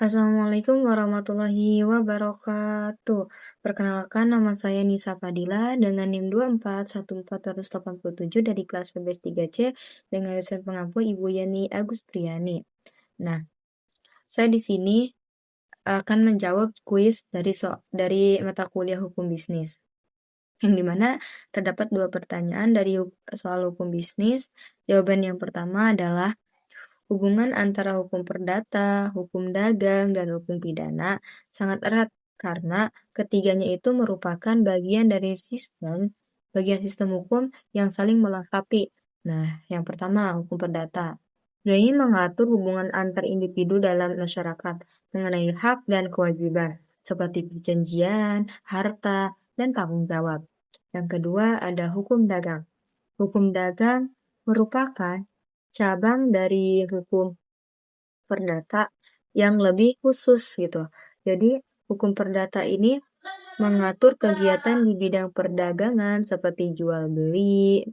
Assalamualaikum warahmatullahi wabarakatuh. Perkenalkan nama saya Nisa Fadila dengan NIM 2414187 dari kelas PBS 3C dengan dosen pengampu Ibu Yani Agus Priyani. Nah, saya di sini akan menjawab kuis dari mata kuliah hukum bisnis. Yang dimana terdapat dua pertanyaan dari soal hukum bisnis. Jawaban yang pertama adalah hubungan antara hukum perdata, hukum dagang, dan hukum pidana sangat erat karena ketiganya itu merupakan bagian sistem hukum yang saling melengkapi. Nah, yang pertama, hukum perdata. Dia ini mengatur hubungan antar individu dalam masyarakat mengenai hak dan kewajiban, seperti perjanjian, harta, dan tanggung jawab. Yang kedua ada hukum dagang. Hukum dagang merupakan cabang dari hukum perdata yang lebih khusus gitu. Jadi hukum perdata ini mengatur kegiatan di bidang perdagangan seperti jual beli,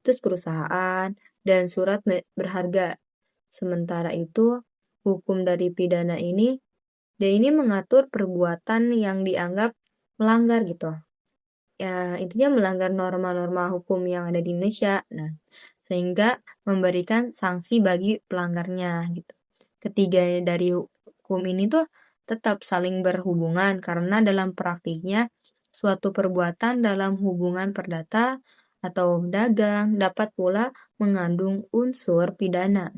terus perusahaan dan surat berharga. Sementara itu, hukum dari pidana ini dia ini mengatur perbuatan yang dianggap melanggar gitu. Ya, intinya melanggar norma-norma hukum yang ada di Indonesia. Nah, sehingga memberikan sanksi bagi pelanggarnya gitu. Ketiga dari hukum ini tuh tetap saling berhubungan karena dalam praktiknya suatu perbuatan dalam hubungan perdata atau dagang dapat pula mengandung unsur pidana.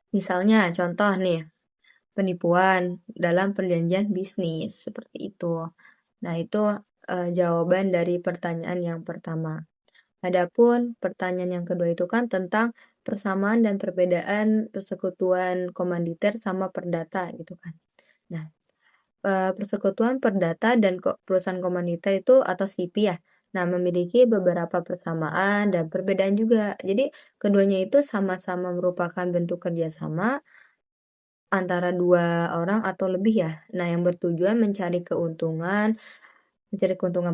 Misalnya contoh nih, penipuan dalam perjanjian bisnis seperti itu. Nah, itu jawaban dari pertanyaan yang pertama. Adapun pertanyaan yang kedua itu kan tentang persamaan dan perbedaan persekutuan komanditer sama perdata gitu kan. Nah, persekutuan perdata dan perusahaan komanditer itu atau SIPI ya. Nah, memiliki beberapa persamaan dan perbedaan juga. Jadi, keduanya itu sama-sama merupakan bentuk kerjasama antara dua orang atau lebih ya. Nah, yang bertujuan mencari keuntungan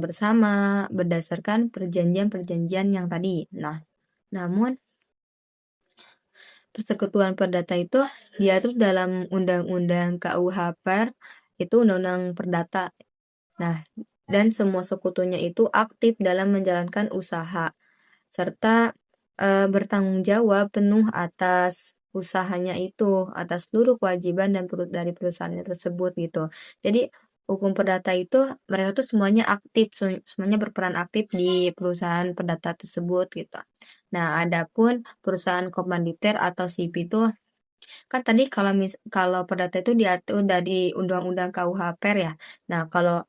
bersama berdasarkan perjanjian-perjanjian yang tadi. Nah, namun persekutuan perdata itu diatur dalam Undang-Undang KUH PER, itu Undang-Undang Perdata. Nah, dan semua sekutunya itu aktif dalam menjalankan usaha serta bertanggung jawab penuh atas usahanya itu, atas seluruh kewajiban dan dari perusahaannya tersebut gitu. Jadi hukum perdata itu mereka tuh semuanya aktif, semuanya berperan aktif di perusahaan perdata tersebut gitu. Nah, adapun perusahaan komanditer atau SIP itu kan tadi kalau perdata itu diatur dari Undang-Undang KUH PER ya. Nah, kalau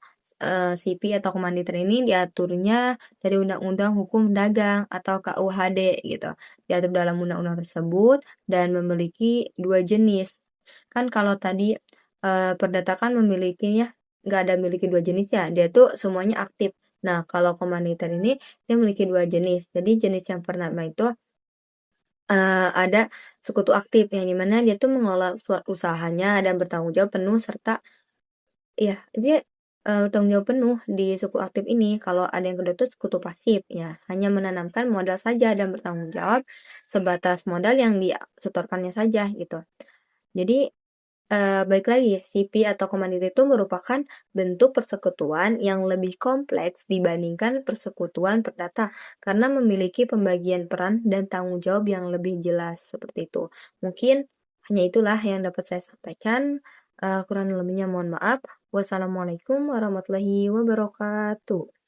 SIPI atau komanditer ini diaturnya dari Undang-Undang Hukum Dagang atau KUHD gitu. Diatur dalam undang-undang tersebut dan memiliki dua jenis. Kan kalau tadi perdata kan nggak ada memiliki dua jenis ya. Dia tuh semuanya aktif. Nah, kalau komanditer ini dia memiliki dua jenis. Jadi jenis yang pertama itu ada sekutu aktif yang dimana dia tuh mengelola usahanya dan bertanggung jawab penuh serta ya dia bertanggung jawab penuh di suku aktif ini. Kalau ada yang kedua tuh sekutu pasif ya hanya menanamkan modal saja dan bertanggung jawab sebatas modal yang disetorkannya saja gitu. Jadi baik lagi, CP atau komandit itu merupakan bentuk persekutuan yang lebih kompleks dibandingkan persekutuan perdata karena memiliki pembagian peran dan tanggung jawab yang lebih jelas seperti itu. Mungkin hanya itulah yang dapat saya sampaikan. Kurang lebihnya mohon maaf. Wassalamualaikum warahmatullahi wabarakatuh.